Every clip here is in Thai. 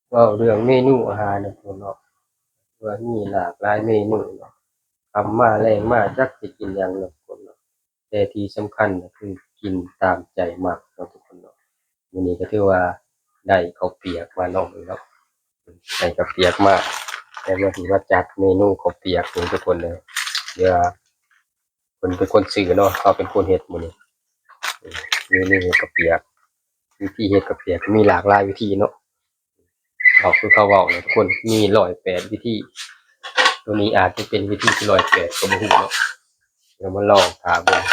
เว้าเรื่องเมนูอาหารน่ะพุ่นเนาะว่ามีหลากหลายเมนูเนาะคำมาแรงมาจักสิกินหยังเนาะทุกคนเนาะแต่ที่สำคัญก็คือกินตามใจมักเนาะทุกคนเนาะมื้อนี้ก็ถือว่าได้ข้าวเปียกมาเนาะเนาะได้ข้าวเปียกมาแต่ว่าสิมาจัดเมนูข้าวเปียกนี่ทุกคนเลยเดี๋ยวเพิ่นเป็นคนซื้อเนาะเขาเป็นคนเฮ็ดมื้อนี้เมนูเฮ็ดข้าวเปียกวิธีเฮ็ดข้าวเปียกมีหลากหลายวิธีเนาะเขาคือเขาเว้าเนี่ยทุกคนมี108วิธีตัวนี้อาจจะเป็นวิธีที่108ก็บ่ฮู้เนาะเดี๋ยวมาลองถามเบิ่ง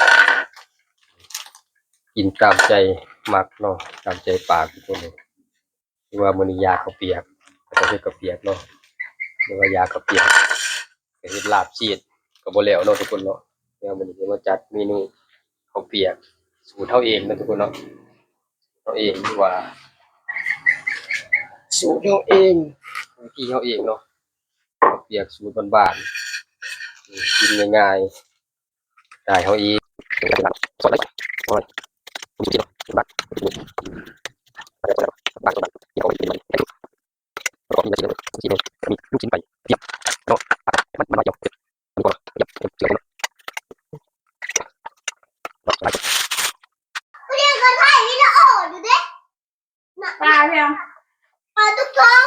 กินตามใจมักเนาะตามใจปากทุกคนเลยที่ว่ามื้อนี้อยากข้าวเปียกก็ต้องเฮ็ดข้าวเปียกเนาะหรือว่าอยากข้าวเปียกก็เฮ็ดลาบซีดก็บ่แล้วเนาะทุกคนเนาะเดี๋ยวมื้อนี้จะมาจัดเมนูข้าวเปียกสูตรเฮาเองเนาะทุกคนเนาะเฮาเองหรือว่าสูตรเฮาเองวิธีเฮาเองเนาะข้าวเปียกสูตรบ้านๆกินง่ายๆได้เฮาเองสอนได้สอนผมสิเนาะบ้านบ้านที่เขาเป็นแล้วก็มีอะไรสิมีลูกชิ้นไปเปียกเนาะมันมาเยอะมันก็เยอะเยอะเนาะเรียกกันถ่ายวิดีโออยู่เด้ปลาเพียงปลาทุกท้อง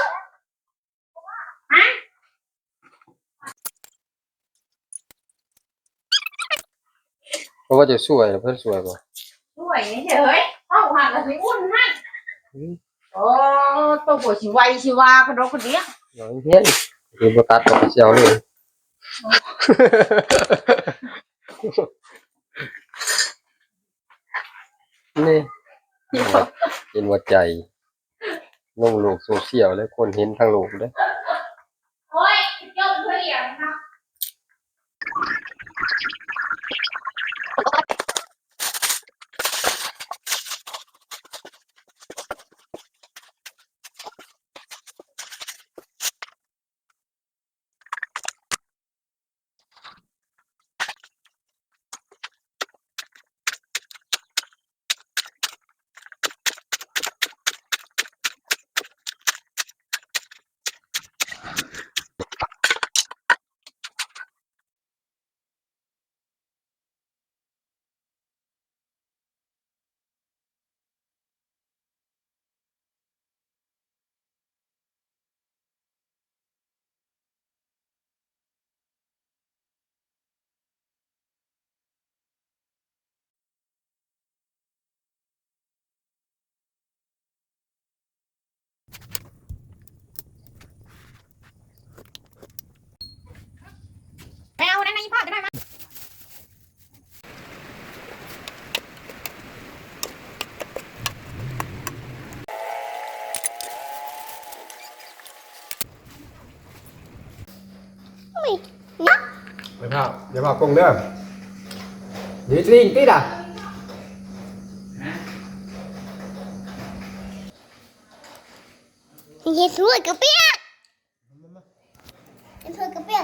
ฮะเพราะว่าจะสวยเพิ่นสวยบ่ สวยเฉยเข้าหากันสิอุ่นให้โอ้ตัวปวดชิวายชิวาคนเราคนนี้น้อยเพี้ยนคือบ่ตัดออกเสียวเลยนี่เป็นว่าใจลงโลกโซเชียลแล้วคนเห็นทั้งโลกเด้อโอ้ยเจ้าเพื่อนนะไม่เอานะนี่พ่อจะได้ไหมไม่นะอย่าพากงเด้อนี่จริงติดอ่ะเฮ้ยสวยกระเปียกสวยกระเปียก